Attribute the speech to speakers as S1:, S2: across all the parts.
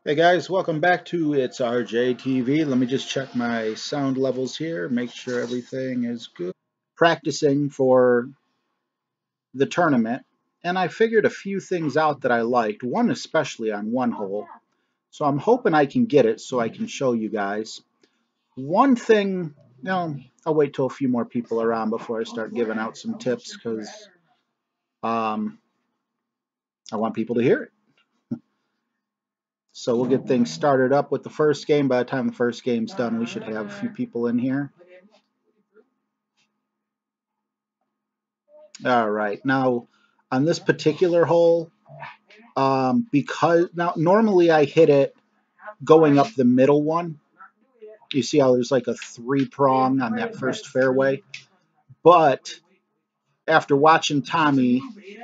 S1: Hey guys, welcome back to ItsRJTV. Let me just check my sound levels here, make sure everything is good. Practicing for the tournament, and I figured a few things out that I liked, one especially on one hole. So I'm hoping I can get it so I can show you guys. One thing, I'll wait till a few more people are on before I start giving out some tips because I want people to hear it. So we'll get things started up with the first game. By the time the first game's done, we should have a few people in here. All right. Now, on this particular hole, because now normally I hit it going up the middle one. You see how there's like a 3-prong on that first fairway? But after watching Tommy,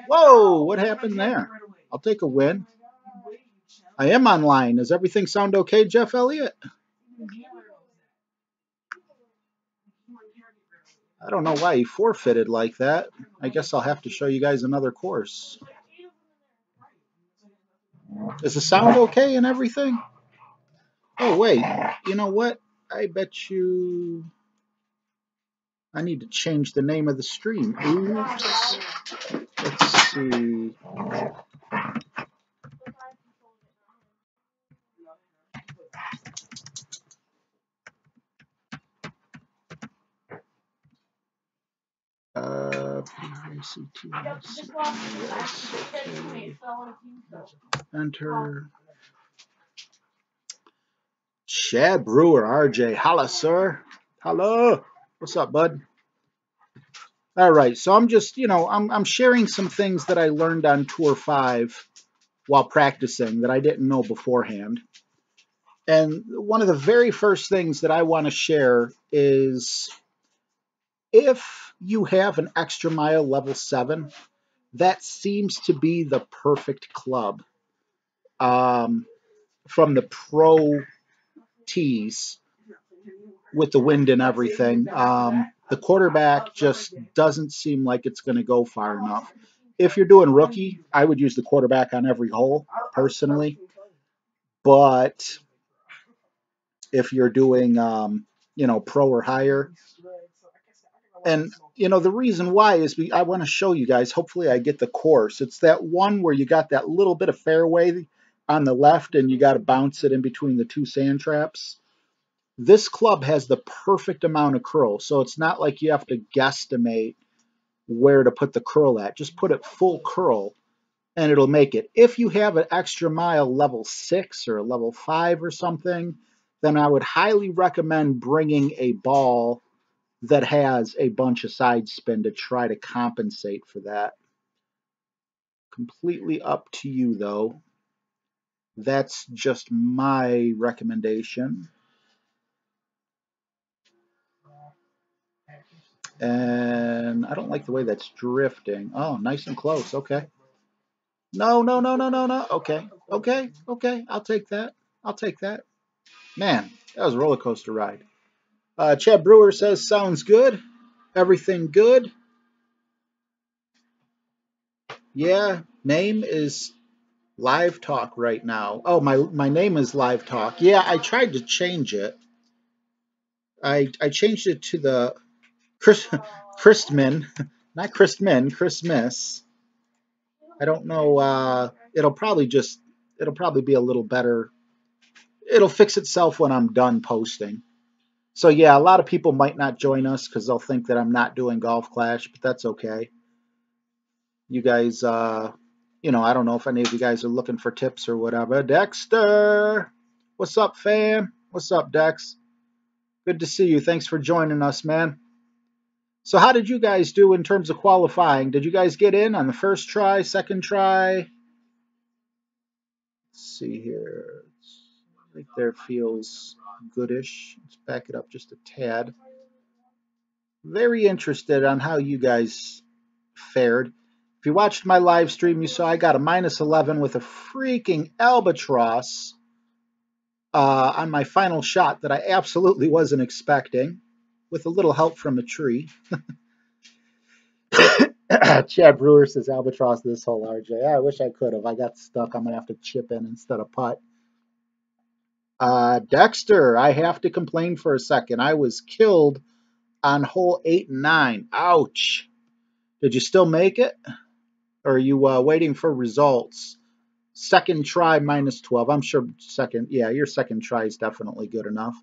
S1: whoa, what happened there? I'll take a win. I am online. Does everything sound okay, Jeff Elliott? I don't know why he forfeited like that. I guess I'll have to show you guys another course. Is the sound okay and everything? Oh, wait. You know what? I bet you I need to change the name of the stream. Oops. Let's see. Enter. Chad Brewer, RJ. Holla, sir. Hello. What's up, bud? All right. So I'm just, I'm sharing some things that I learned on Tour 5 while practicing that I didn't know beforehand. And one of the very first things that I want to share is if you have an Extra Mile level 7, that seems to be the perfect club from the pro tees with the wind and everything. The quarterback just doesn't seem like it's going to go far enough. If you're doing rookie, I would use the quarterback on every hole, personally. But if you're doing, pro or higher, and, the reason why is I want to show you guys, hopefully I get the course. It's that one where you got that little bit of fairway on the left and you got to bounce it in between the two sand traps. This club has the perfect amount of curl, so it's not like you have to guesstimate where to put the curl at. Just put it full curl and it'll make it. If you have an Extra Mile level 6 or a level 5 or something, then I would highly recommend bringing a ball that has a bunch of side spin to try to compensate for that. Completely up to you, though. That's just my recommendation. And I don't like the way that's drifting. Oh, nice and close. Okay. No, no, no, no, no, no. Okay. Okay. Okay. I'll take that. I'll take that. Man, that was a roller coaster ride. Chad Brewer says, sounds good. Everything good. Yeah, name is Live Talk right now. Oh, my name is Live Talk. Yeah, I tried to change it. I changed it to the Christman, not Christman, Christmas. I don't know. It'll probably be a little better. It'll fix itself when I'm done posting. So yeah, a lot of people might not join us because they'll think that I'm not doing Golf Clash, but that's okay. You guys, I don't know if any of you guys are looking for tips or whatever. Dexter, what's up, fam? What's up, Dex? Good to see you. Thanks for joining us, man. So how did you guys do in terms of qualifying? Did you guys get in on the first try, second try? Let's see here. Right there feels goodish. Let's back it up just a tad. Very interested on how you guys fared. If you watched my live stream, you saw I got a -11 with a freaking albatross on my final shot that I absolutely wasn't expecting, with a little help from a tree. Chad Brewer says albatross this hole, RJ. I wish I could have. I got stuck. I'm gonna have to chip in instead of putt. Dexter, I have to complain for a second. I was killed on hole 8 and 9. Ouch. Did you still make it? Or are you waiting for results? Second try minus 12. I'm sure second, yeah, your second try is definitely good enough.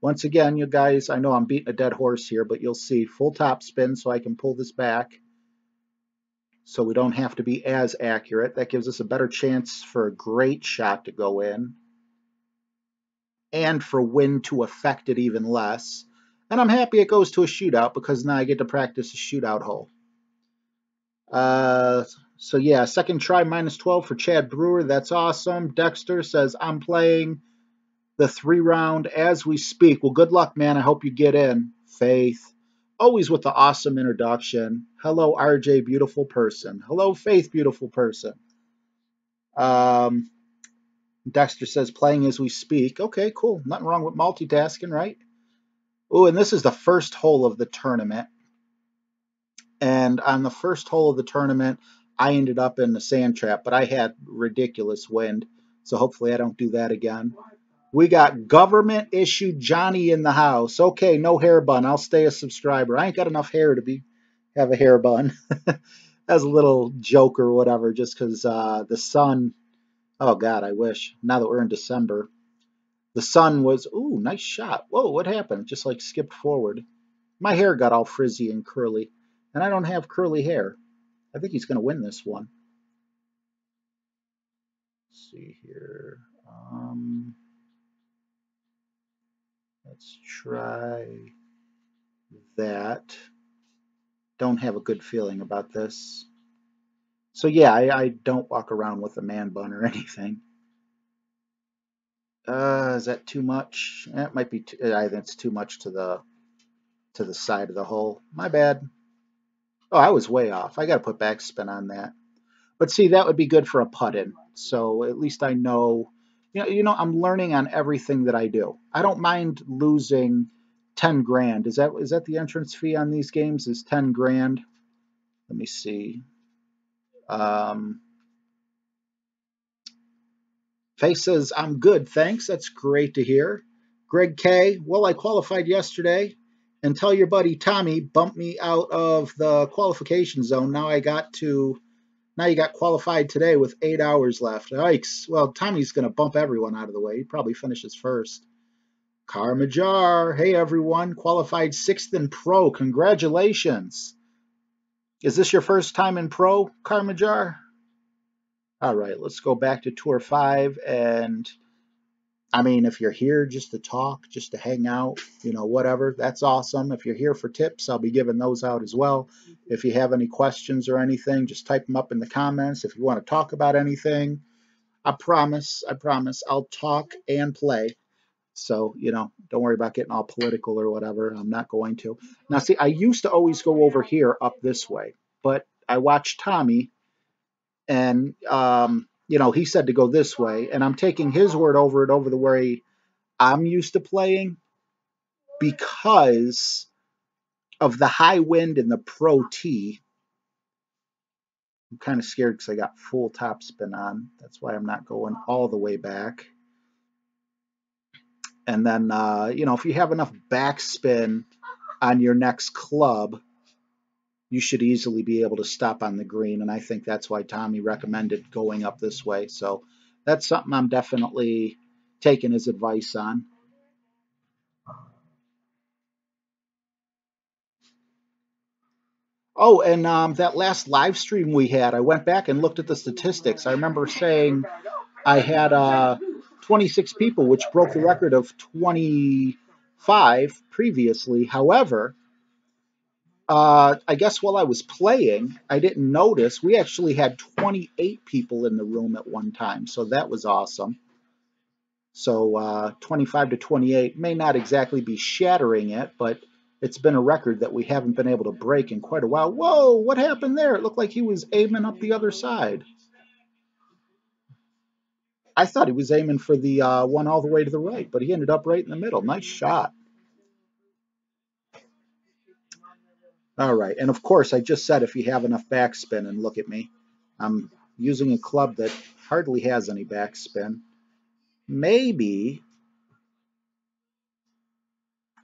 S1: Once again, you guys, I know I'm beating a dead horse here, but you'll see full top spin so I can pull this back so we don't have to be as accurate. That gives us a better chance for a great shot to go in and for wind to affect it even less. And I'm happy it goes to a shootout because now I get to practice a shootout hole. So yeah, second try minus 12 for Chad Brewer. That's awesome. Dexter says, I'm playing the 3-round as we speak. Well, good luck, man. I hope you get in. Faith, always with the awesome introduction. Hello, RJ, beautiful person. Hello, Faith, beautiful person. Dexter says, playing as we speak. Okay, cool. Nothing wrong with multitasking, right? Oh, and this is the first hole of the tournament. And on the first hole of the tournament, I ended up in the sand trap, but I had ridiculous wind. So hopefully I don't do that again. We got government issued Johnny in the house. Okay, no hair bun. I'll stay a subscriber. I ain't got enough hair to have a hair bun. That's a little joke or whatever, just because the sun. Oh God, I wish. Now that we're in December, the sun was. Ooh, nice shot. Whoa, what happened? Just like skipped forward. My hair got all frizzy and curly, and I don't have curly hair. I think he's going to win this one. Let's see here. Let's try that. Don't have a good feeling about this. So yeah, I don't walk around with a man bun or anything. Is that too much? It might be. I think it's too much to the side of the hole. My bad. Oh, I was way off. I got to put backspin on that. But see, that would be good for a putt-in. So at least I know. I'm learning on everything that I do. I don't mind losing 10 grand. Is that the entrance fee on these games? Is 10 grand? Let me see. Faye says, I'm good, thanks. That's great to hear. Greg K, well, I qualified yesterday. And tell your buddy Tommy bumped me out of the qualification zone. Now you got qualified today with 8 hours left. Yikes. Well, Tommy's going to bump everyone out of the way. He probably finishes first. Karmajar, hey everyone, qualified 6th in pro. Congratulations. Is this your first time in pro, Karmajar? All right, let's go back to Tour 5. And I mean, if you're here just to talk, just to hang out, whatever, that's awesome. If you're here for tips, I'll be giving those out as well. If you have any questions or anything, just type them up in the comments. If you want to talk about anything, I promise, I'll talk and play. So, don't worry about getting all political or whatever. I'm not going to. Now, see, I used to always go over here up this way, but I watched Tommy and, he said to go this way, and I'm taking his word over it over the way I'm used to playing because of the high wind and the pro tee. I'm kind of scared because I got full top spin on. That's why I'm not going all the way back. And then, if you have enough backspin on your next club, you should easily be able to stop on the green. And I think that's why Tommy recommended going up this way. So that's something I'm definitely taking his advice on. Oh, and that last live stream we had, I went back and looked at the statistics. I remember saying I had 26 people, which broke the record of 25 previously. However, I guess while I was playing, I didn't notice we actually had 28 people in the room at one time. So that was awesome. So 25 to 28 may not exactly be shattering it, but it's been a record that we haven't been able to break in quite a while. Whoa, what happened there? It looked like he was aiming up the other side. I thought he was aiming for the one all the way to the right, but he ended up right in the middle. Nice shot. All right, and of course, I just said if you have enough backspin, and look at me. I'm using a club that hardly has any backspin. Maybe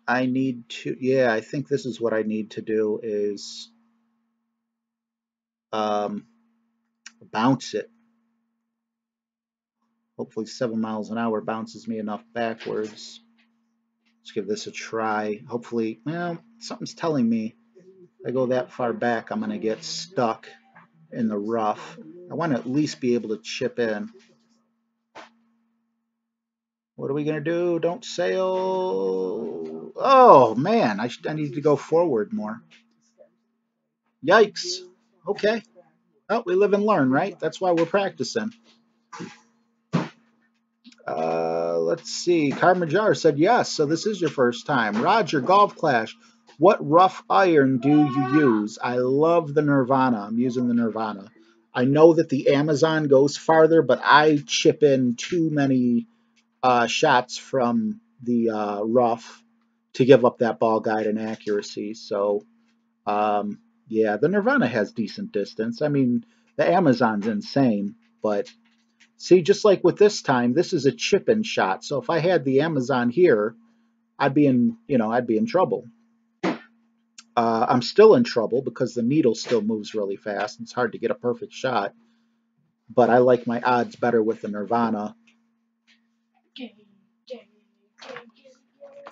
S1: I need to, yeah, I think this is what I need to do is um, bounce it. Hopefully 7 miles an hour bounces me enough backwards. Let's give this a try. Hopefully, well, something's telling me if I go that far back, I'm going to get stuck in the rough. I want to at least be able to chip in. What are we going to do? Don't sail. Oh, man, I need to go forward more. Yikes. Okay. Oh, we live and learn, right? That's why we're practicing. Let's see. Carmajar said yes, so this is your first time. Roger, Golf Clash. What rough iron do you use? I love the Nirvana. I'm using the Nirvana. I know that the Amazon goes farther, but I chip in too many shots from the rough to give up that ball guide and accuracy. So, yeah, the Nirvana has decent distance. I mean, the Amazon's insane, but see, just like with this time, this is a chip-in shot. So if I had the Amazon here, I'd be in, I'd be in trouble. I'm still in trouble because the needle still moves really fast. It's hard to get a perfect shot, but I like my odds better with the Nirvana.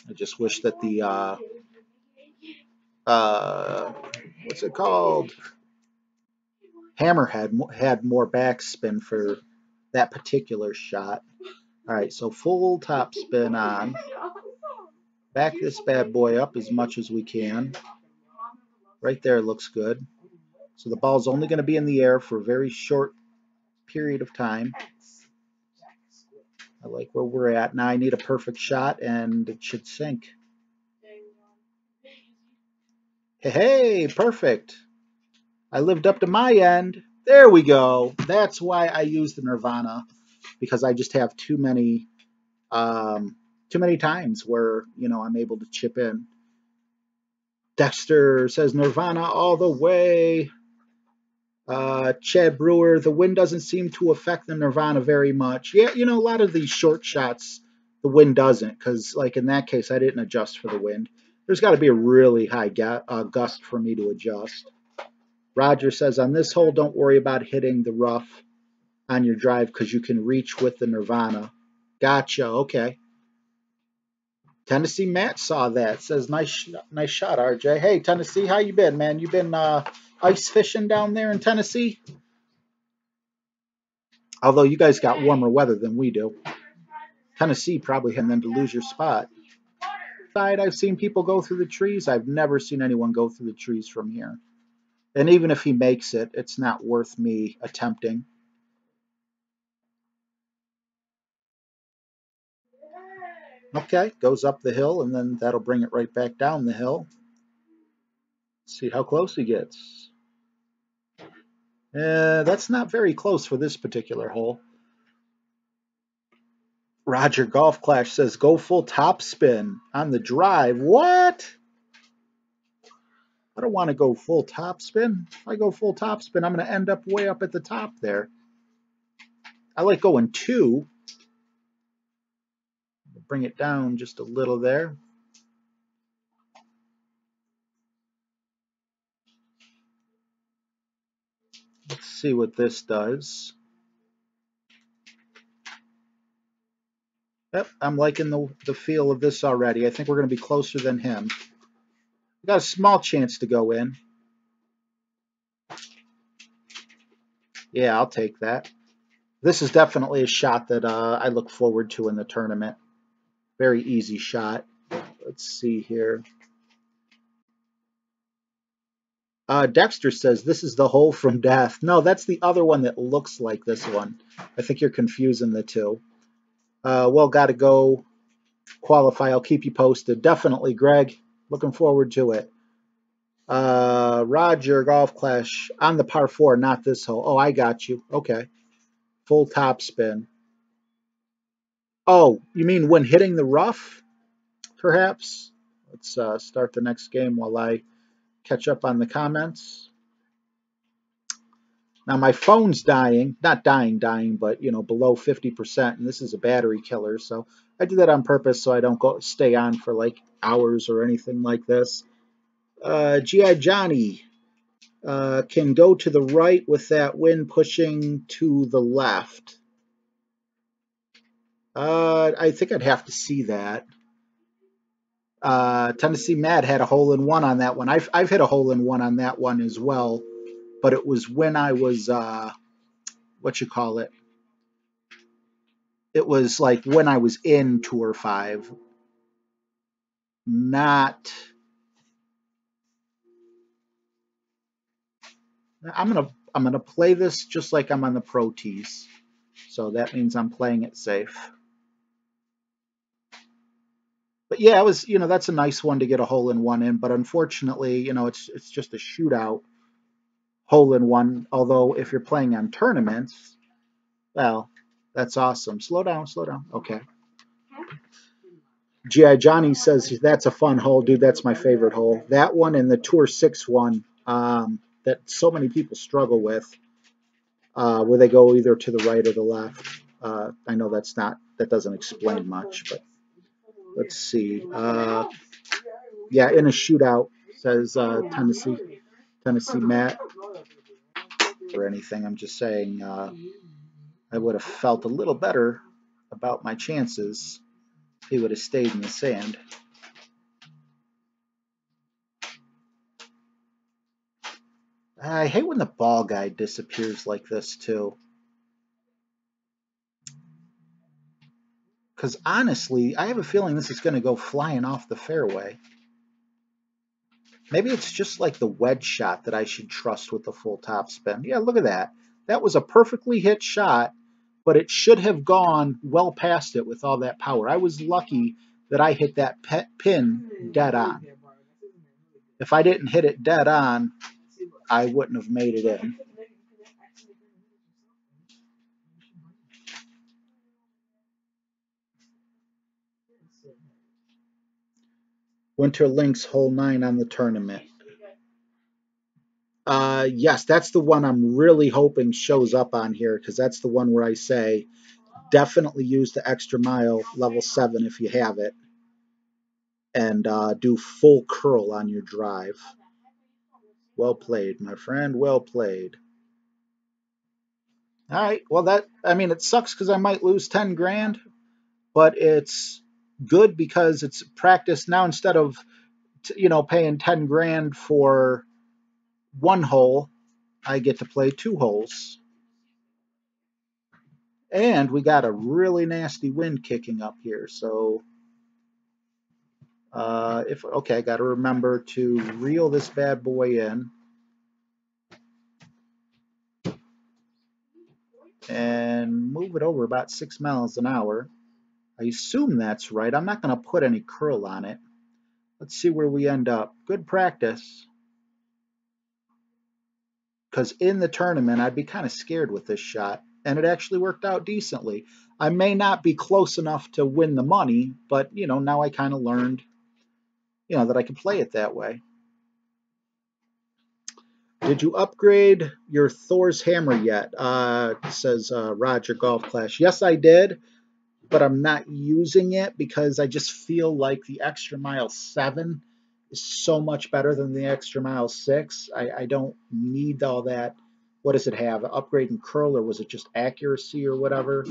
S1: I just wish that the what's it called? Hammerhead had more backspin for that particular shot. All right, so full top spin on. Back this bad boy up as much as we can. Right there looks good. So the ball's only going to be in the air for a very short period of time. I like where we're at. Now I need a perfect shot, and it should sink. Hey, perfect. I lived up to my end. There we go. That's why I use the Nirvana, because I just have too many times where, I'm able to chip in. Dexter says Nirvana all the way. Chad Brewer, the wind doesn't seem to affect the Nirvana very much. Yeah, a lot of these short shots, the wind doesn't, because, like, in that case, I didn't adjust for the wind. There's got to be a really high gust for me to adjust. Roger says, on this hole, don't worry about hitting the rough on your drive because you can reach with the Nirvana. Gotcha, okay. Tennessee Matt saw that. Says, nice shot, RJ. Hey, Tennessee, how you been, man? You been ice fishing down there in Tennessee? Although you guys got warmer weather than we do. Tennessee probably had them to lose your spot. I've seen people go through the trees. I've never seen anyone go through the trees from here. And even if he makes it, it's not worth me attempting. Okay, goes up the hill, and then that'll bring it right back down the hill. Let's see how close he gets. That's not very close for this particular hole. Roger Golf Clash says, go full topspin on the drive. What? I don't want to go full topspin. If I go full topspin, I'm going to end up way up at the top there. I like going 2. Bring it down just a little there. Let's see what this does. Yep, I'm liking the feel of this already. I think we're going to be closer than him. We got a small chance to go in. Yeah, I'll take that. This is definitely a shot that I look forward to in the tournament. Very easy shot. Let's see here. Dexter says, this is the hole from death. No, that's the other one that looks like this one. I think you're confusing the two. Well, got to go qualify. I'll keep you posted. Definitely, Greg. Looking forward to it. Roger Golf Clash on the par 4, not this hole. Oh, I got you. Okay. Full top spin. Oh, you mean when hitting the rough, perhaps? Let's start the next game while I catch up on the comments. Now my phone's dying, not dying, but below 50%, and this is a battery killer. So I do that on purpose so I don't stay on for like hours or anything like this. GI Johnny can go to the right with that wind pushing to the left. I think I'd have to see that. Tennessee Mad had a hole-in-one on that one. I've hit a hole-in-one on that one as well, but it was when I was it was like when I was in Tour 5, not. I'm gonna play this just like I'm on the Pro Tees, so that means I'm playing it safe. But yeah, it was, that's a nice one to get a hole-in-one in, but unfortunately, it's just a shootout hole-in-one. Although if you're playing on tournaments, well, that's awesome. Slow down, slow down. Okay. G.I. Johnny says that's a fun hole, dude. That's my favorite hole. That one and the Tour 6 one that so many people struggle with, where they go either to the right or the left. I know that doesn't explain much, but let's see. Yeah, in a shootout, says Tennessee Matt, or anything. I'm just saying I would have felt a little better about my chances if he would have stayed in the sand. I hate when the ball guide disappears like this too. Because honestly, I have a feeling this is going to go flying off the fairway. Maybe it's just like the wedge shot that I should trust with the full topspin. Yeah, look at that. That was a perfectly hit shot, but it should have gone well past it with all that power. I was lucky that I hit that pin dead on. If I didn't hit it dead on, I wouldn't have made it in. Winter Links hole 9 on the tournament. Yes, that's the one I'm really hoping shows up on here, because that's the one where I say definitely use the extra mile level 7 if you have it, and do full curl on your drive. Well played, my friend. Well played. All right. Well, it sucks because I might lose 10 grand, but it's good because it's practice now. Instead of paying 10 grand for one hole, I get to play 2 holes. And we got a really nasty wind kicking up here, so I got to remember to reel this bad boy in and move it over about 6 miles an hour. I assume that's right. I'm not going to put any curl on it. Let's see where we end up. Good practice. Because in the tournament, I'd be kind of scared with this shot. And it actually worked out decently. I may not be close enough to win the money, but, now I kind of learned, that I can play it that way. Did you upgrade your Thor's hammer yet? Says Roger Golf Clash. Yes, I did, but I'm not using it because I just feel like the Extra Mile 7 is so much better than the Extra Mile 6. I don't need all that. What does it have? Upgrade and curl, or was it just accuracy or whatever?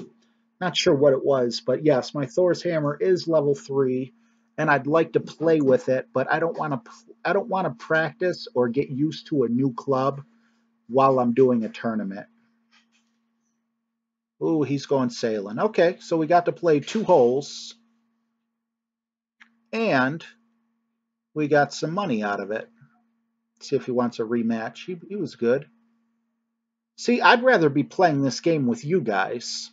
S1: Not sure what it was, but yes, my Thor's hammer is level 3, and I'd like to play with it, but I don't want to practice or get used to a new club while I'm doing a tournament. Ooh, he's going sailing. Okay, so we got to play 2 holes, and we got some money out of it. Let's see if he wants a rematch. He was good. See, I'd rather be playing this game with you guys.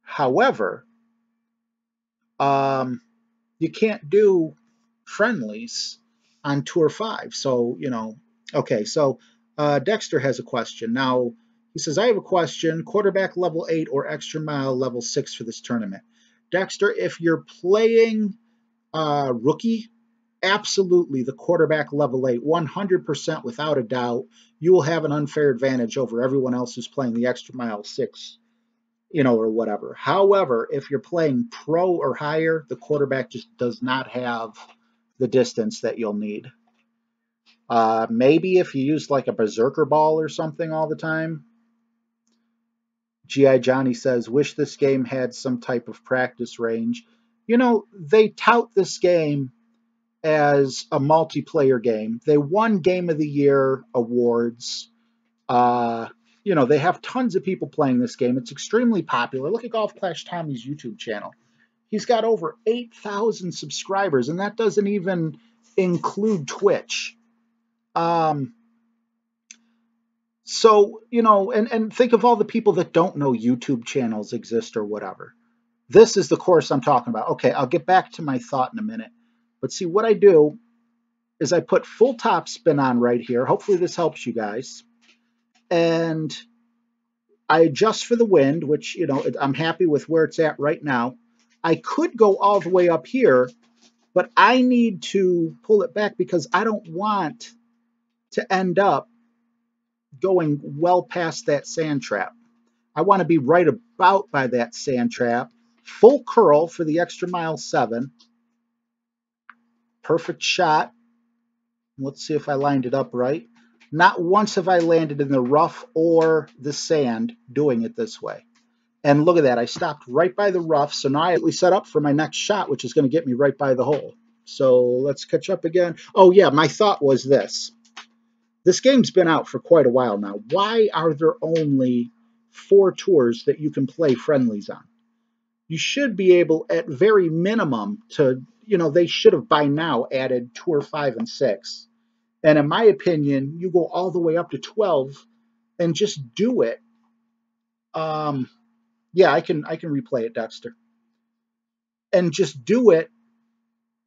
S1: However, you can't do friendlies on Tour 5. So, okay, so Dexter has a question. Now, he says, I have a question, quarterback level 8 or extra mile level 6 for this tournament. Dexter, if you're playing rookie, absolutely the quarterback level 8, 100% without a doubt, you will have an unfair advantage over everyone else who's playing the extra mile 6, or whatever. However, if you're playing pro or higher, the quarterback just does not have the distance that you'll need. Maybe if you use like a berserker ball or something all the time. G.I. Johnny says, wish this game had some type of practice range. They tout this game as a multiplayer game. They won Game of the Year awards. They have tons of people playing this game. It's extremely popular. Look at Golf Clash Tommy's YouTube channel. He's got over 8,000 subscribers, and that doesn't even include Twitch. So, and think of all the people that don't know YouTube channels exist or whatever. This is the course I'm talking about. Okay, I'll get back to my thought in a minute. But see, what I do is I put full top spin on right here. Hopefully this helps you guys. And I adjust for the wind, which, I'm happy with where it's at right now. I could go all the way up here, but I need to pull it back because I don't want to end up going well past that sand trap. I want to be right about by that sand trap. Full curl for the extra mile 7. Perfect shot. Let's see if I lined it up right. Not once have I landed in the rough or the sand doing it this way. And look at that. I stopped right by the rough. So now I set up for my next shot, which is going to get me right by the hole. So let's catch up again. Oh, yeah. My thought was this. This game's been out for quite a while now. Why are there only 4 tours that you can play friendlies on? You should be able, at very minimum, to, they should have by now added Tour 5 and 6. And in my opinion, you go all the way up to 12 and just do it. Yeah, I can replay it, Dexter. And just do it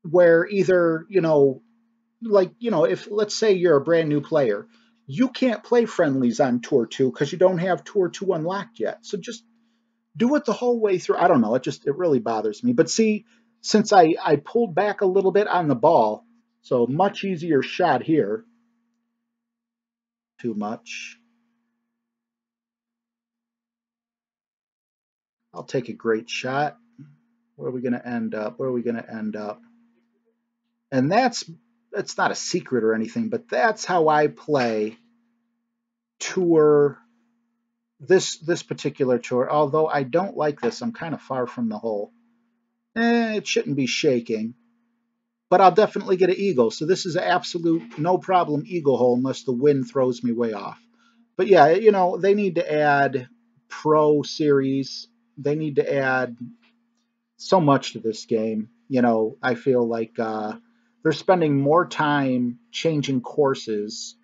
S1: where either, if let's say you're a brand new player, you can't play friendlies on Tour 2 because you don't have Tour 2 unlocked yet. So just do it the whole way through. I don't know. It really bothers me. But see, since I pulled back a little bit on the ball, so much easier shot here. Too much. I'll take a great shot. Where are we going to end up? Where are we going to end up? And that's not a secret or anything, but that's how I play tour, this particular tour. Although I don't like this. I'm kind of far from the hole. It shouldn't be shaking. But I'll definitely get an eagle. So this is an absolute no problem eagle hole unless the wind throws me way off. But yeah, they need to add Pro Series. They need to add so much to this game. I feel like they're spending more time changing courses.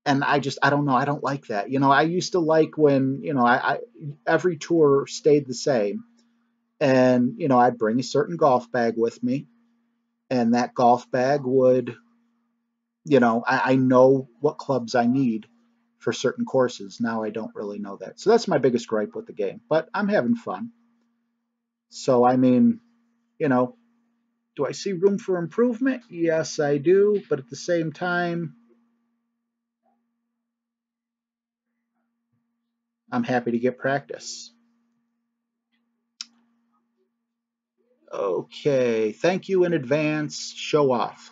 S1: And I don't know. I don't like that. I used to like when, every tour stayed the same. And, I'd bring a certain golf bag with me. And that golf bag would, I know what clubs I need for certain courses. Now I don't really know that. So that's my biggest gripe with the game. But I'm having fun. So, I mean, do I see room for improvement? Yes, I do. But at the same time, I'm happy to get practice. Okay, thank you in advance. Show off.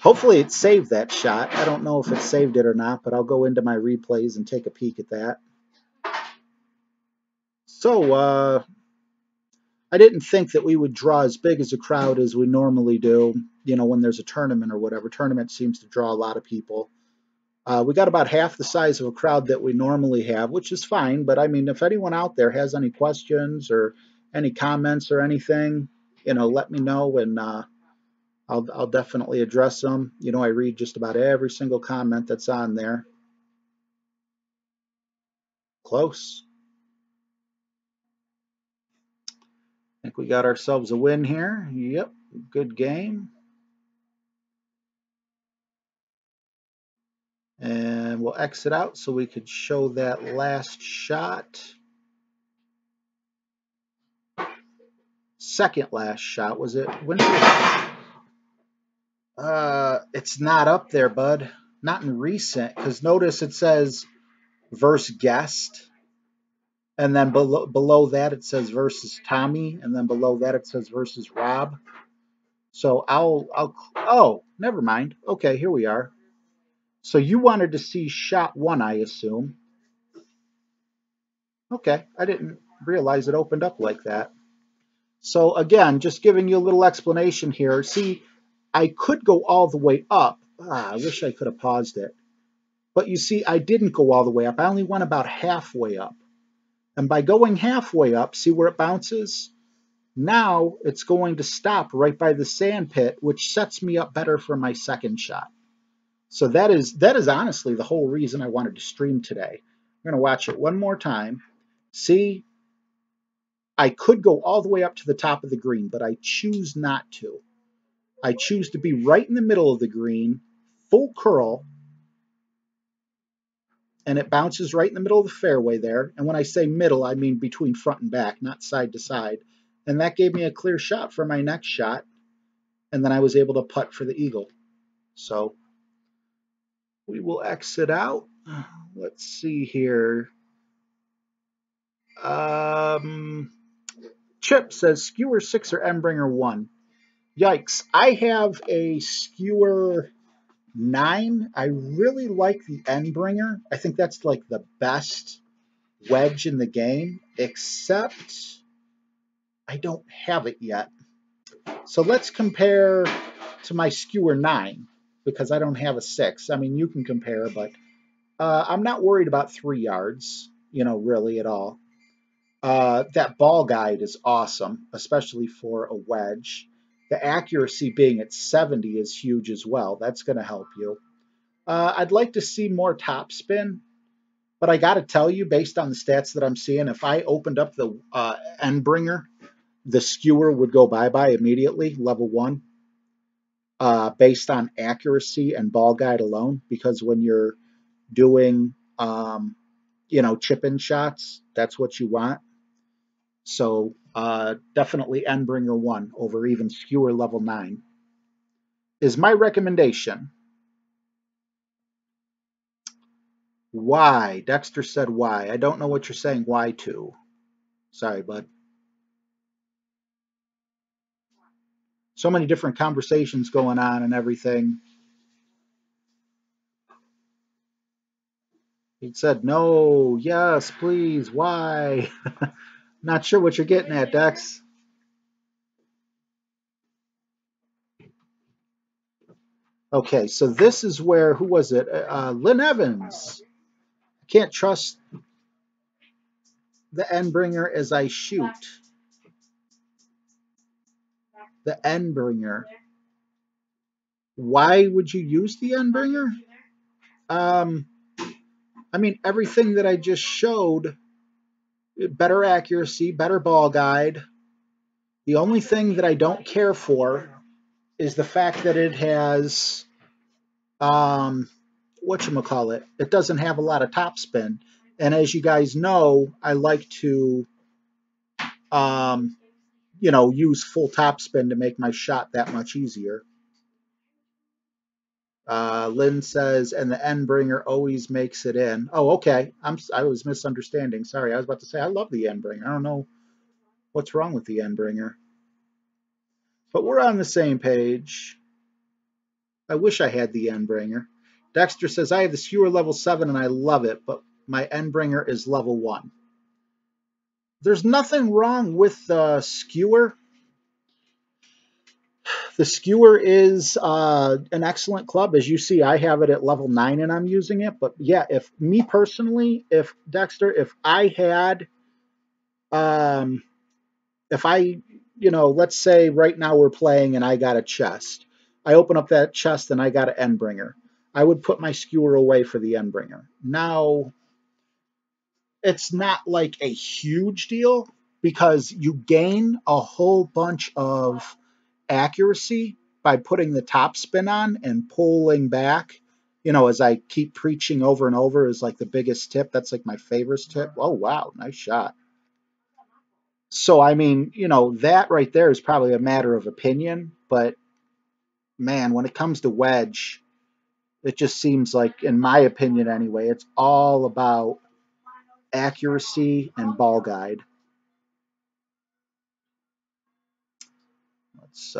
S1: Hopefully it saved that shot. I don't know if it saved it or not, but I'll go into my replays and take a peek at that. So, I didn't think that we would draw as big as a crowd as we normally do, when there's a tournament or whatever. Tournament seems to draw a lot of people. We got about half the size of a crowd that we normally have, which is fine. But I mean, if anyone out there has any questions or any comments or anything, let me know, and I'll definitely address them. I read just about every single comment that's on there. Close. I think we got ourselves a win here. Yep, good game. And we'll exit out so we could show that last shot. second last shot. Was it winter? It's not up there, bud. Not in recent, because notice it says verse guest, and then below that it says versus Tommy, and then below that it says versus Rob. So oh, never mind. Okay, here we are. So you wanted to see shot 1, I assume. Okay, I didn't realize it opened up like that. So again, just giving you a little explanation here. See, I could go all the way up. I wish I could have paused it. But you see, I didn't go all the way up. I only went about halfway up. And by going halfway up, see where it bounces? Now it's going to stop right by the sand pit, which sets me up better for my second shot. So that is honestly the whole reason I wanted to stream today. I'm going to watch it one more time. See, I could go all the way up to the top of the green, but I choose not to. I choose to be right in the middle of the green, full curl, and it bounces right in the middle of the fairway there. And when I say middle, I mean between front and back, not side to side. And that gave me a clear shot for my next shot. And then I was able to putt for the eagle. So we will exit out. Let's see here. Chip says skewer 6 or Endbringer 1. Yikes. I have a skewer 9. I really like the Endbringer. I think that's like the best wedge in the game, except I don't have it yet. So let's compare to my skewer 9 because I don't have a 6. I mean, you can compare, but I'm not worried about 3 yards, really at all. That ball guide is awesome, especially for a wedge. The accuracy being at 70 is huge as well. That's going to help you. I'd like to see more topspin, but I got to tell you, based on the stats that I'm seeing, if I opened up the Endbringer, the skewer would go bye-bye immediately, level 1, based on accuracy and ball guide alone, because when you're doing, chip-in shots, that's what you want. So definitely Endbringer 1 over even skewer level 9 is my recommendation. Why? Dexter said why. I don't know what you're saying why to. Sorry, bud. So many different conversations going on and everything. He said no, yes, please, why? Not sure what you're getting at, Dex. Okay, so this is where, who was it? Lynn Evans. Can't trust the Endbringer as I shoot. The Endbringer. Why would you use the Endbringer? I mean, everything that I just showed, better accuracy, better ball guide. The only thing that I don't care for is the fact that it has, whatchamacallit, it doesn't have a lot of topspin. And as you guys know, I like to, use full topspin to make my shot that much easier. Lynn says, and the Endbringer always makes it in. Oh, okay. I was misunderstanding. Sorry, I was about to say I love the Endbringer. I don't know what's wrong with the Endbringer. But we're on the same page. I wish I had the Endbringer. Dexter says, I have the skewer level 7 and I love it, but my Endbringer is level 1. There's nothing wrong with the skewer. The skewer is an excellent club. As you see, I have it at level 9 and I'm using it. But yeah, if me personally, if Dexter, if I had, if I, let's say right now we're playing and I got a chest. I open up that chest and I got an Endbringer. I would put my skewer away for the Endbringer. Now, it's not like a huge deal because you gain a whole bunch of accuracy by putting the topspin on and pulling back. As I keep preaching over and over is like the biggest tip. That's like my favorite tip. Oh, wow. Nice shot. So, I mean, that right there is probably a matter of opinion. But man, when it comes to wedge, it just seems like, in my opinion anyway, it's all about accuracy and ball guide. Let's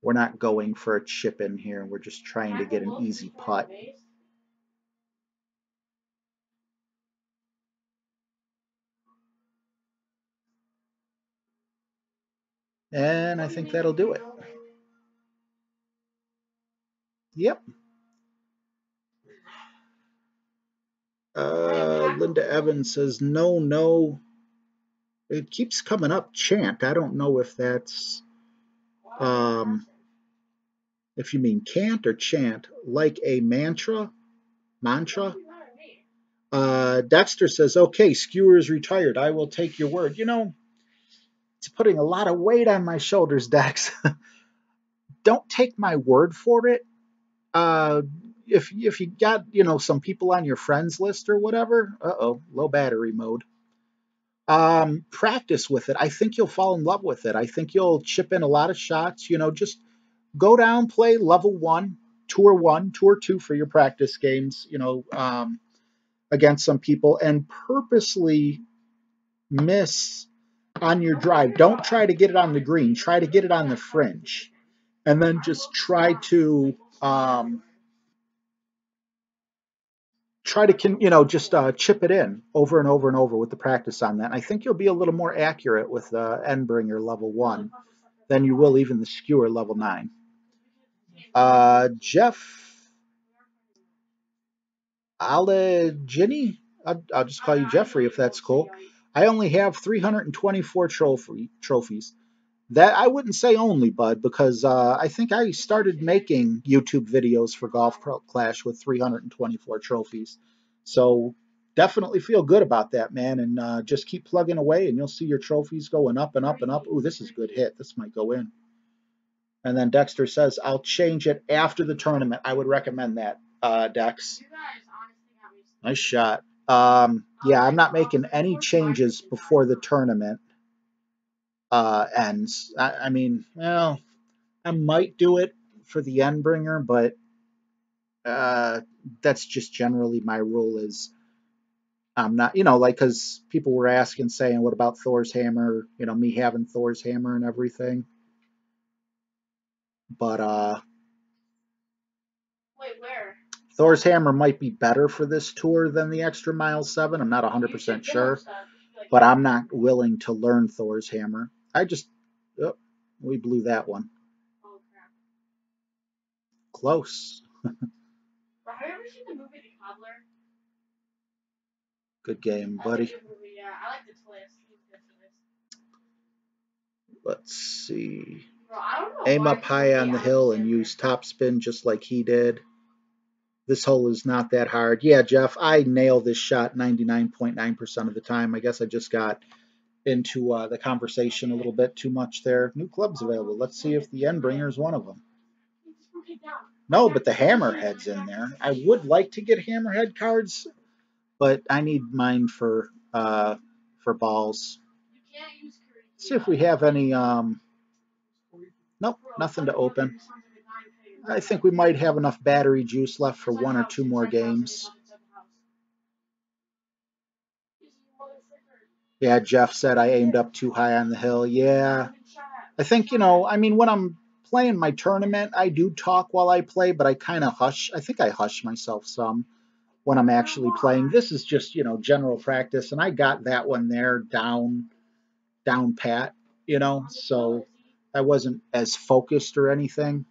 S1: we're not going for a chip in here. We're just trying to get an easy putt. And I think that'll do it. Yep. Linda Evans says, no, no. It keeps coming up chant. I don't know if that's, if you mean cant or chant, like a mantra. Dexter says, okay, Skewer is retired. I will take your word. It's putting a lot of weight on my shoulders, Dex. Don't take my word for it. Uh, if you got some people on your friends list or whatever, low battery mode. Practice with it. I think you'll fall in love with it. I think you'll chip in a lot of shots. Just go down, play level 1, tour 2 for your practice games. Against some people, and purposely miss on your drive. Don't try to get it on the green. Try to get it on the fringe, and then just try to just chip it in over and over and over with the practice on that. I think you'll be a little more accurate with Endbringer level 1 than you will even the Skewer level 9. Jeff Allegini, I'll just call you Jeffrey if that's cool. I only have 324 trophies. That I wouldn't say only, bud, because I think I started making YouTube videos for Golf Clash with 324 trophies. So definitely feel good about that, man, and just keep plugging away, and you'll see your trophies going up and up and up. Ooh, this is a good hit. This might go in. And then Dexter says, I'll change it after the tournament. I would recommend that, Dex. Nice shot. Yeah, I'm not making any changes before the tournament ends. I mean, well, I might do it for the Endbringer, but that's just generally my rule. Is I'm not, like, because people were asking, saying, what about Thor's hammer? Me having Thor's hammer and everything. But
S2: wait, where?
S1: Thor's hammer might be better for this tour than the Extra Mile 7. I'm not 100% sure, but I'm not willing to learn Thor's hammer. Oh, we blew that one.
S2: Oh, crap.
S1: Close.
S2: Have you ever seen the movie The Cobbler?
S1: Good game, buddy.
S2: That's a good movie, yeah. I like the twist.
S1: Let's see.
S2: Bro, I don't know
S1: Aim
S2: why
S1: up high on the hill and use topspin just like he did. This hole is not that hard. Yeah, Jeff, I nail this shot 99.9% of the time. I guess I just got into the conversation a little bit too much there. New clubs available. Let's see if the Endbringer is one of them. No, but the Hammerhead's in there. I would like to get Hammerhead cards, but I need mine for balls. See if we have any. Nope, nothing to open. I think we might have enough battery juice left for 1 or 2 more games. Yeah, Jeff said I aimed up too high on the hill. Yeah, I think, I mean, when I'm playing my tournament, I do talk while I play, but I kind of hush. I think I hush myself some when I'm actually playing. This is just, general practice, and I got that one there down pat, so I wasn't as focused or anything.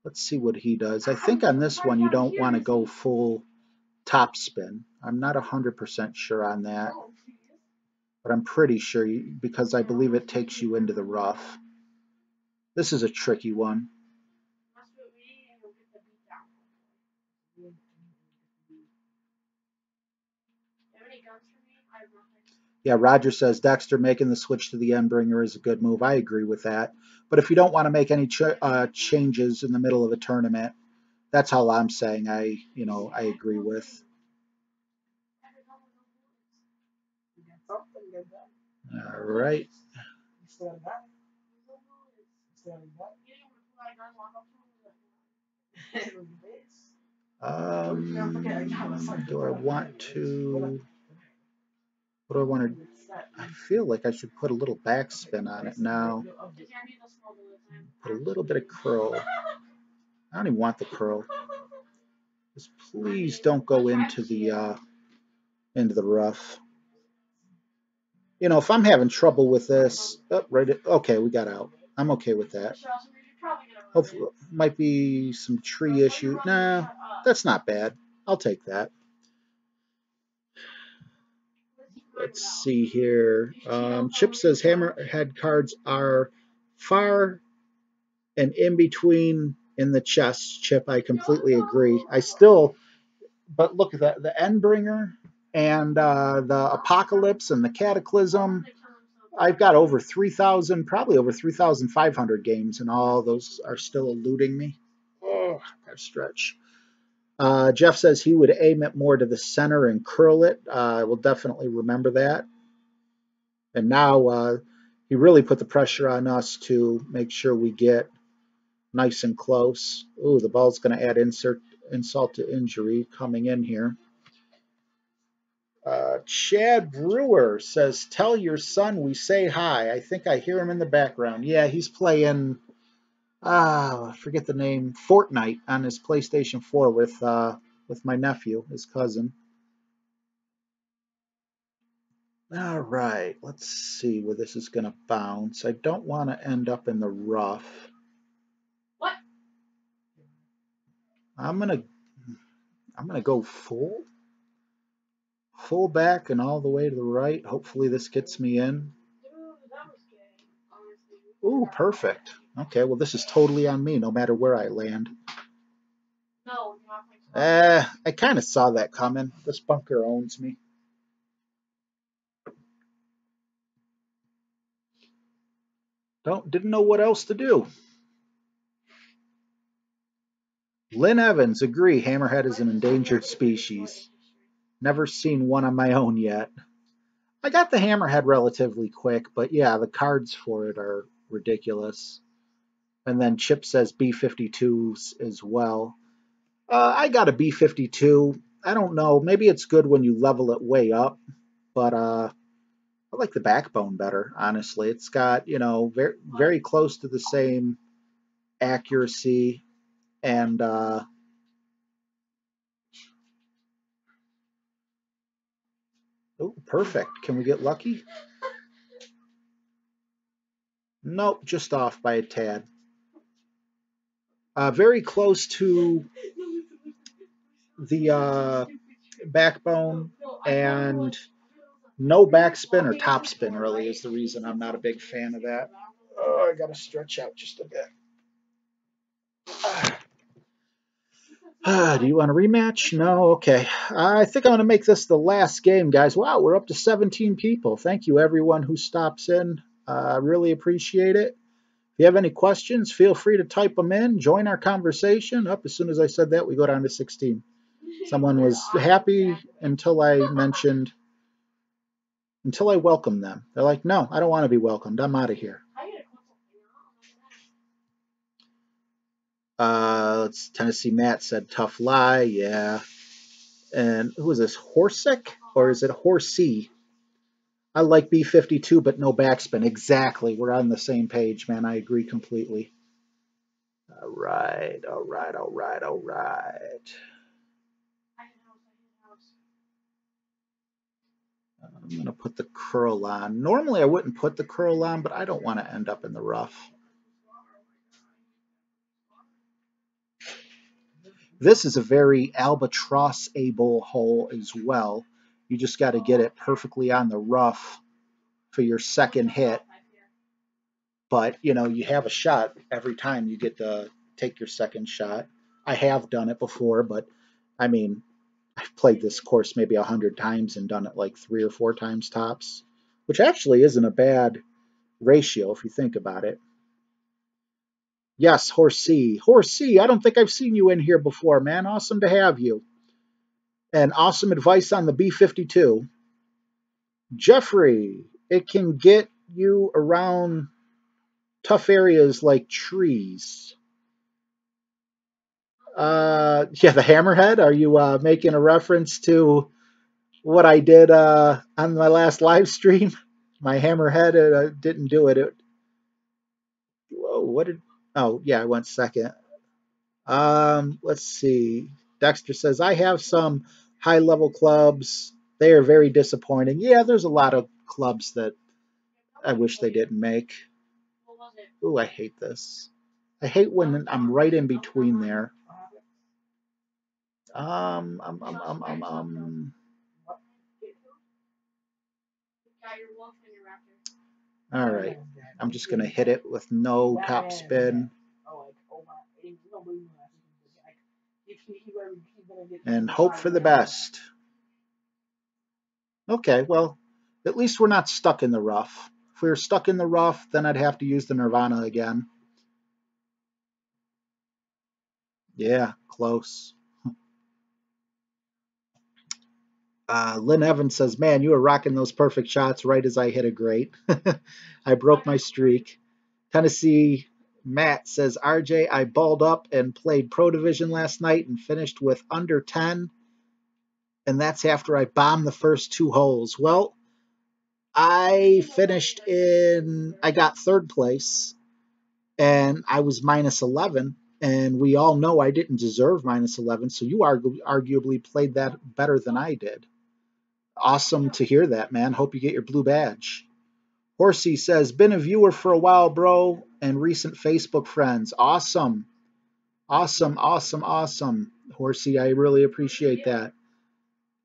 S1: Let's see what he does. I think on this one, you don't want to go full top spin. I'm not 100% sure on that, but I'm pretty sure because I believe it takes you into the rough. This is a tricky one. Yeah, Roger says Dexter making the switch to the Endbringer is a good move. I agree with that. But if you don't want to make any changes in the middle of a tournament, that's all I'm saying. I agree with. All right. Do I want to? What do I want to? I feel like I should put a little backspin on it now. Put a little bit of curl. I don't even want the curl. Just please don't go into the rough. You know, if I'm having trouble with this, oh, right? Okay, we got out. I'm okay with that. Hopefully, might be some tree issue. Nah, that's not bad. I'll take that. Let's see here. Chip says hammerhead cards are far and in between in the chest. Chip, I completely agree. But look at that, the Endbringer and the Apocalypse and the Cataclysm. I've got over 3,000, probably over 3,500 games, and all those are still eluding me. Oh, that stretch. Jeff says he would aim it more to the center and curl it. I will definitely remember that. And now he really put the pressure on us to make sure we get nice and close. Ooh, the ball's going to add insult to injury coming in here. Chad Brewer says, tell your son we say hi. I think I hear him in the background. Yeah, he's playing, I forget the name, Fortnite on his PlayStation 4 with my nephew, his cousin. All right, let's see where this is going to bounce. I don't want to end up in the rough.
S2: What?
S1: I'm gonna go full back and all the way to the right. Hopefully this gets me in. Ooh, perfect. Okay, well this is totally on me no matter where I land.
S2: No,
S1: I kind of saw that coming. This bunker owns me. Didn't know what else to do. Lynn Evans, agree. Hammerhead is an endangered species. Never seen one on my own yet. I got the hammerhead relatively quick, but yeah, the cards for it are ridiculous. And then Chip says B-52s as well. I got a B-52. I don't know. Maybe it's good when you level it way up, but I like the backbone better, honestly. It's got, you know, very, very close to the same accuracy and oh, perfect. Can we get lucky? Nope, just off by a tad. Very close to the backbone, and no backspin or topspin really is the reason I'm not a big fan of that. Oh, I gotta stretch out just a bit. Do you want a rematch? No? Okay. I think I'm going to make this the last game, guys. Wow, we're up to 17 people. Thank you, everyone who stops in. I really appreciate it. If you have any questions, feel free to type them in. Join our conversation. Up as soon as I said that, we go down to 16. Someone was happy until I welcomed them. They're like, no, I don't want to be welcomed. I'm out of here. Tennessee Matt said tough lie. Yeah. And who is this? Horsick? Or is it Horsey? I like B-52, but no backspin. Exactly. We're on the same page, man. I agree completely. All right. I'm going to put the curl on. Normally I wouldn't put the curl on, but I don't want to end up in the rough. This is a very albatross-able hole as well. You just got to get it perfectly on the rough for your second hit. But, you know, you have a shot every time you get to take your second shot. I have done it before, but, I mean, I've played this course maybe 100 times and done it like 3 or 4 times tops, which actually isn't a bad ratio if you think about it. Yes, Horsey. Horsey, I don't think I've seen you in here before, man. Awesome to have you. And awesome advice on the B-52. Jeffrey, it can get you around tough areas like trees. Yeah, the hammerhead. Are you making a reference to what I did on my last live stream? My hammerhead didn't do it. Whoa, what did? Oh, yeah, I went second. Let's see. Dexter says I have some high-level clubs. They are very disappointing. Yeah, there's a lot of clubs that I wish they didn't make. Ooh, I hate this. I hate when I'm right in between there. Um, um, um, um, um, um. All right. I'm just going to hit it with no top spin and hope for the best. Okay, well, at least we're not stuck in the rough. If we were stuck in the rough, then I'd have to use the Nirvana again. Yeah, close. Lynn Evans says, man, you were rocking those perfect shots right as I hit a great. I broke my streak. Tennessee Matt says, RJ, I balled up and played Pro Division last night and finished with under 10. And that's after I bombed the first 2 holes. Well, I got third place and I was minus 11. And we all know I didn't deserve minus 11. So you arguably played that better than I did. Awesome to hear that, man. Hope you get your blue badge. Horsey says, been a viewer for a while, bro, and recent Facebook friends. Awesome. Awesome, awesome, awesome. Horsey, I really appreciate that.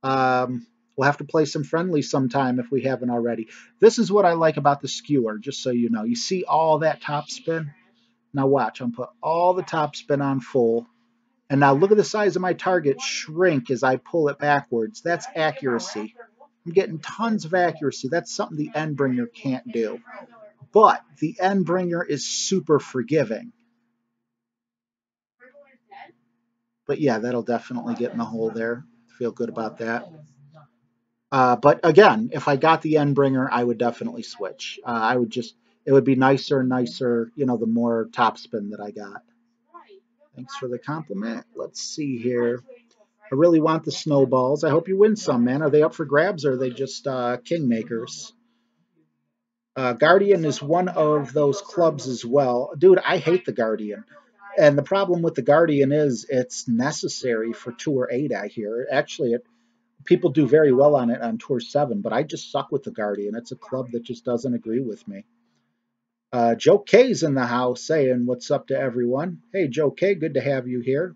S1: We'll have to play some friendlies sometime if we haven't already. This is what I like about the skewer, just so you know. You see all that top spin? Now watch, I'm put all the top spin on full. And now look at the size of my target shrink as I pull it backwards. That's accuracy. I'm getting tons of accuracy. That's something the Endbringer can't do. But the Endbringer is super forgiving. But yeah, that'll definitely get in the hole there. Feel good about that. But again, if I got the Endbringer, I would definitely switch. It would be nicer and nicer, the more topspin that I got. Thanks for the compliment. Let's see here. I really want the snowballs. I hope you win some, man. Are they up for grabs or are they just kingmakers? Guardian is one of those clubs as well. Dude, I hate the Guardian. And the problem with the Guardian is it's necessary for Tour 8, I hear. Actually, people do very well on it on Tour 7, but I just suck with the Guardian. It's a club that just doesn't agree with me. Joe K's in the house saying, what's up to everyone? Hey, Joe K, good to have you here.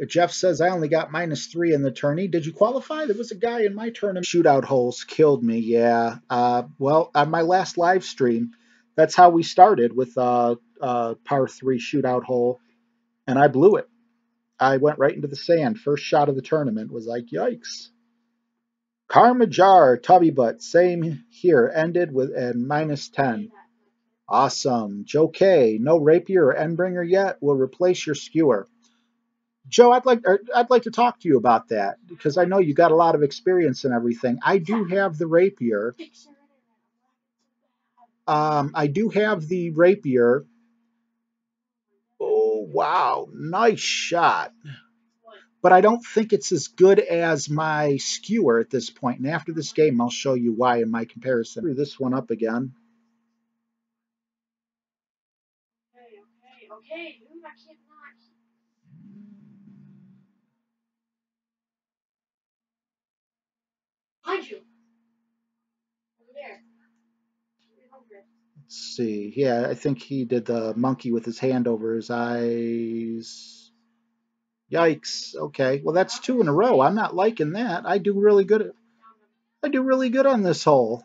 S1: Jeff says, I only got -3 in the tourney. Did you qualify? There was a guy in my tournament. Shootout holes killed me, yeah. Well, on my last live stream, that's how we started with par 3 shootout hole, and I blew it. I went right into the sand. First shot of the tournament was like, yikes. Karma Jar, Tubby Butt, same here. Ended with a -10. Awesome. Joe K, no rapier or Endbringer yet. We'll replace your skewer. Joe, I'd like to talk to you about that because I know you got a lot of experience and everything. I do have the rapier. I do have the rapier. Oh, wow. Nice shot. But I don't think it's as good as my skewer at this point. And after this game, I'll show you why in my comparison. Screw this one up again.
S2: Okay, dude, I can't not. Behind you. Over there.
S1: Let's see. Yeah, I think he did the monkey with his hand over his eyes. Yikes. Okay. Well, that's 2 in a row. I'm not liking that. I do really good on this hole.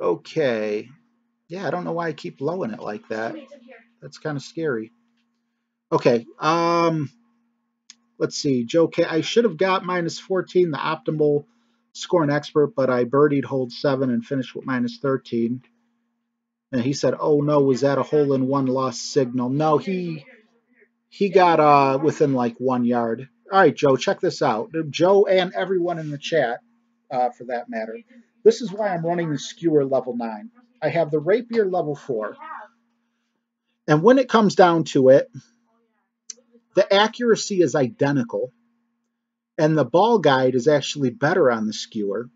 S1: Okay. Yeah, I don't know why I keep blowing it like that. That's kind of scary. Okay. Let's see. Joe K. I should have got -14, the optimal scoring expert, but I birdied hold 7 and finished with -13. And he said, "Oh no, was that a hole-in-one lost signal?" No, he got within like 1 yard. All right, Joe, check this out. Joe and everyone in the chat, for that matter. This is why I'm running the skewer level 9. I have the rapier level 4. And when it comes down to it, the accuracy is identical. And the ball guide is actually better on the skewer.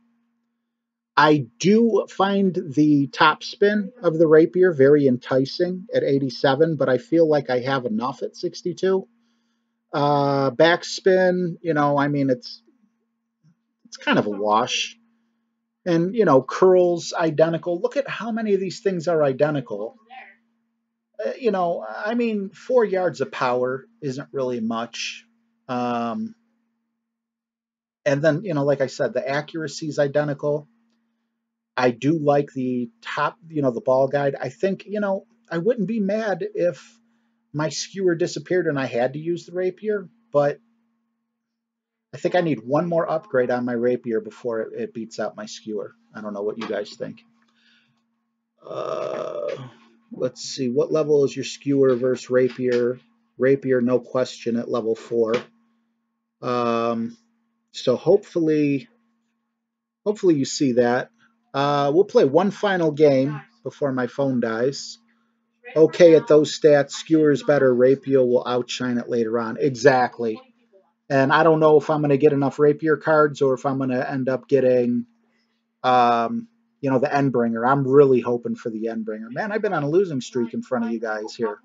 S1: I do find the top spin of the rapier very enticing at 87, but I feel like I have enough at 62. Backspin, I mean, it's kind of a wash. And, curls identical. Look at how many of these things are identical. I mean, 4 yards of power isn't really much. And then, like I said, the accuracy is identical. I do like the top, the ball guide. I think, I wouldn't be mad if my skewer disappeared and I had to use the rapier, but I think I need one more upgrade on my rapier before it beats out my skewer. I don't know what you guys think. Let's see, what level is your skewer versus rapier? Rapier, no question, at level 4. So hopefully you see that. We'll play one final game before my phone dies. Okay, at those stats, skewer is better. Rapier will outshine it later on. Exactly. And I don't know if I'm going to get enough rapier cards or if I'm going to end up getting, the Endbringer. I'm really hoping for the Endbringer. Man, I've been on a losing streak in front of you guys here.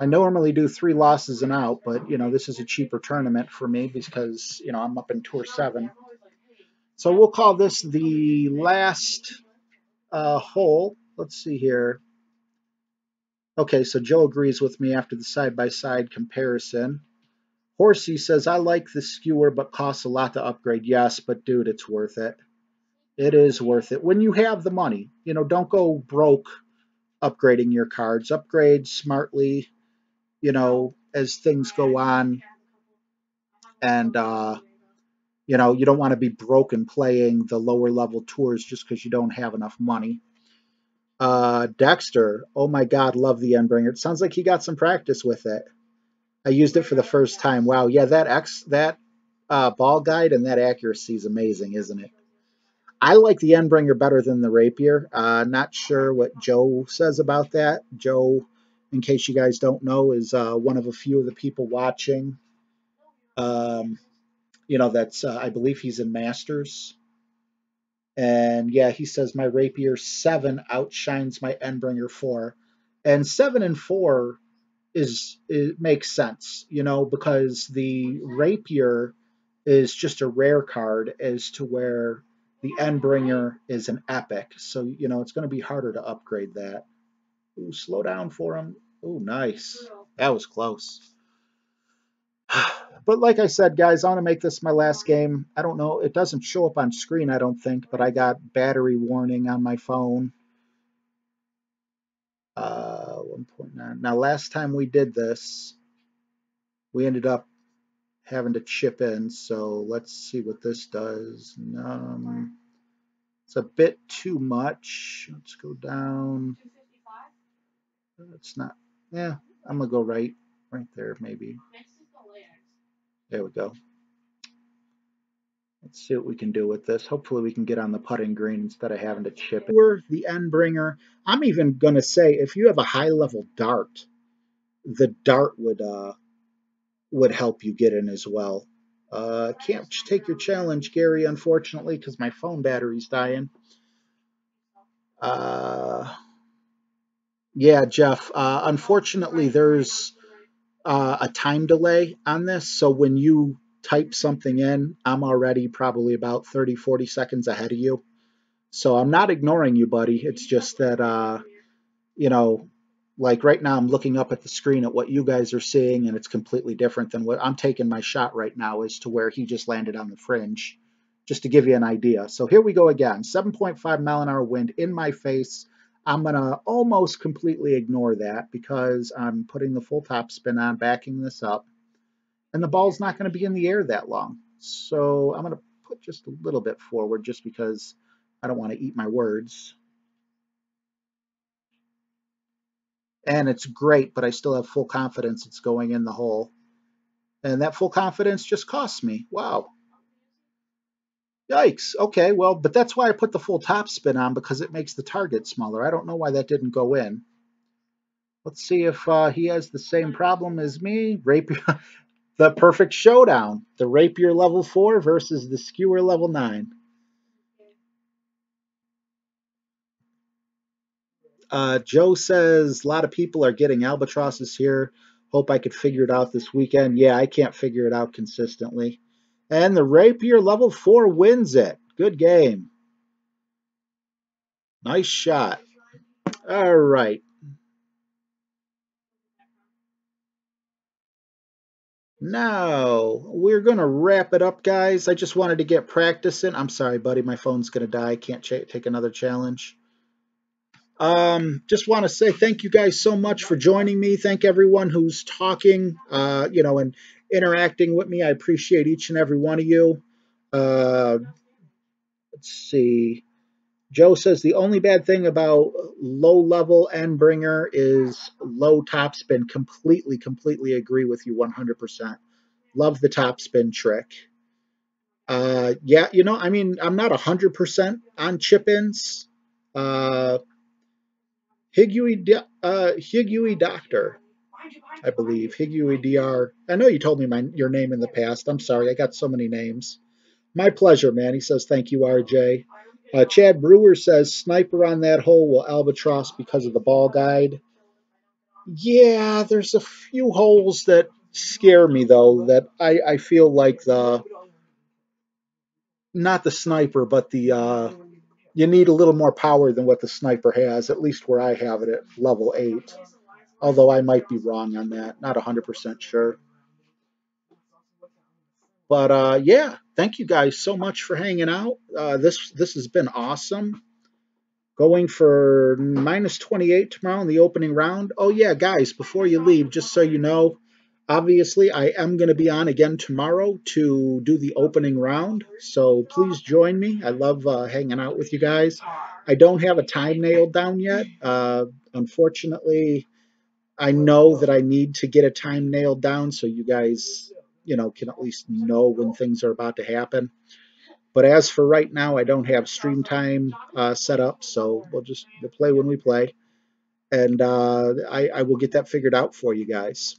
S1: I normally do 3 losses and out, but, this is a cheaper tournament for me because, I'm up in Tour 7. So we'll call this the last hole. Let's see here. Okay, so Joe agrees with me after the side-by-side comparison. Horsey says, I like the skewer, but costs a lot to upgrade. Yes, but dude, it's worth it. It is worth it. When you have the money, don't go broke upgrading your cards. Upgrade smartly, as things go on. And, you don't want to be broken playing the lower level tours just because you don't have enough money. Dexter, oh my God, love the Endbringer. It sounds like he got some practice with it. I used it for the first time. Wow, yeah, that ball guide and that accuracy is amazing, isn't it? I like the Endbringer better than the Rapier. Not sure what Joe says about that. Joe, in case you guys don't know, is one of a few of the people watching. That's I believe he's in Masters. And yeah, he says my Rapier 7 outshines my Endbringer 4. And 7 and 4 it makes sense, because the Rapier is just a rare card as to where the Endbringer is an epic. So, it's going to be harder to upgrade that. Ooh, slow down for him. Ooh, nice. That was close. But like I said, guys, I want to make this my last game. I don't know. It doesn't show up on screen, I don't think, but I got battery warning on my phone. 1.9. Now, last time we did this, we ended up having to chip in. So let's see what this does. It's a bit too much. Let's go down. It's not. Yeah, I'm gonna go right there, maybe. There we go. Let's see what we can do with this. Hopefully we can get on the putting green instead of having to chip it. The Endbringer. I'm even gonna say if you have a high level dart, the dart would help you get in as well. Can't take your challenge, Gary, unfortunately, because my phone battery's dying. Yeah, Jeff. Unfortunately, there's a time delay on this. So when you type something in, I'm already probably about 30, 40 seconds ahead of you. So I'm not ignoring you, buddy. It's just that, like right now I'm looking up at the screen at what you guys are seeing, and it's completely different than what I'm taking my shot right now as to where he just landed on the fringe, just to give you an idea. So here we go again. 7.5 mile an hour wind in my face. I'm going to almost completely ignore that because I'm putting the full top spin on, backing this up, and the ball's not going to be in the air that long. So I'm going to put just a little bit forward just because I don't want to eat my words. And it's great, but I still have full confidence it's going in the hole. And that full confidence just cost me. Wow. Yikes. Okay, well, but that's why I put the full top spin on, because it makes the target smaller. I don't know why that didn't go in. Let's see if he has the same problem as me. Rapier, the perfect showdown. The rapier level 4 versus the skewer level 9. Joe says a lot of people are getting albatrosses here. Hope I could figure it out this weekend. Yeah, I can't figure it out consistently. And the rapier level 4 wins it. Good game. Nice shot. All right. Now we're going to wrap it up, guys. I just wanted to get practice in. I'm sorry, buddy. My phone's going to die. I can't take another challenge. Just want to say thank you guys so much for joining me. Thank everyone who's talking, and interacting with me. I appreciate each and every one of you. Uh, let's see. Joe says the only bad thing about low level Endbringer is low topspin. Completely agree with you 100%. Love the topspin trick. Yeah, I mean, I'm not 100% on chip ins. Uh, Higui Doctor, I believe. Higui DR. I know you told me your name in the past. I'm sorry. I got so many names. My pleasure, man. He says, thank you, RJ. Chad Brewer says, sniper on that hole will albatross because of the ball guide. Yeah, there's a few holes that scare me, though, that I feel like not the sniper, but you need a little more power than what the sniper has, at least where I have it at level 8. Although I might be wrong on that. Not 100% sure. But yeah, thank you guys so much for hanging out. This has been awesome. Going for -28 tomorrow in the opening round. Oh yeah, guys, before you leave, just so you know, obviously I am going to be on again tomorrow to do the opening round. So please join me. I love hanging out with you guys. I don't have a time nailed down yet. Unfortunately, I know that I need to get a time nailed down so you guys, can at least know when things are about to happen. But as for right now, I don't have stream time set up, so we'll play when we play, and I will get that figured out for you guys.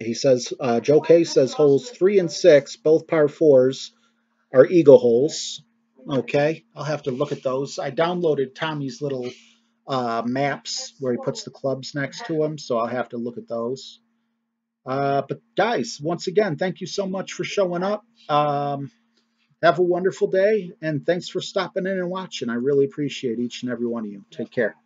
S1: He says Joe K says holes 3 and 6, both par fours, are eagle holes. Okay, I'll have to look at those. I downloaded Tommy's little maps where he puts the clubs next to him, so I'll have to look at those. But guys, once again, thank you so much for showing up. Have a wonderful day, and thanks for stopping in and watching. I really appreciate each and every one of you. Take care.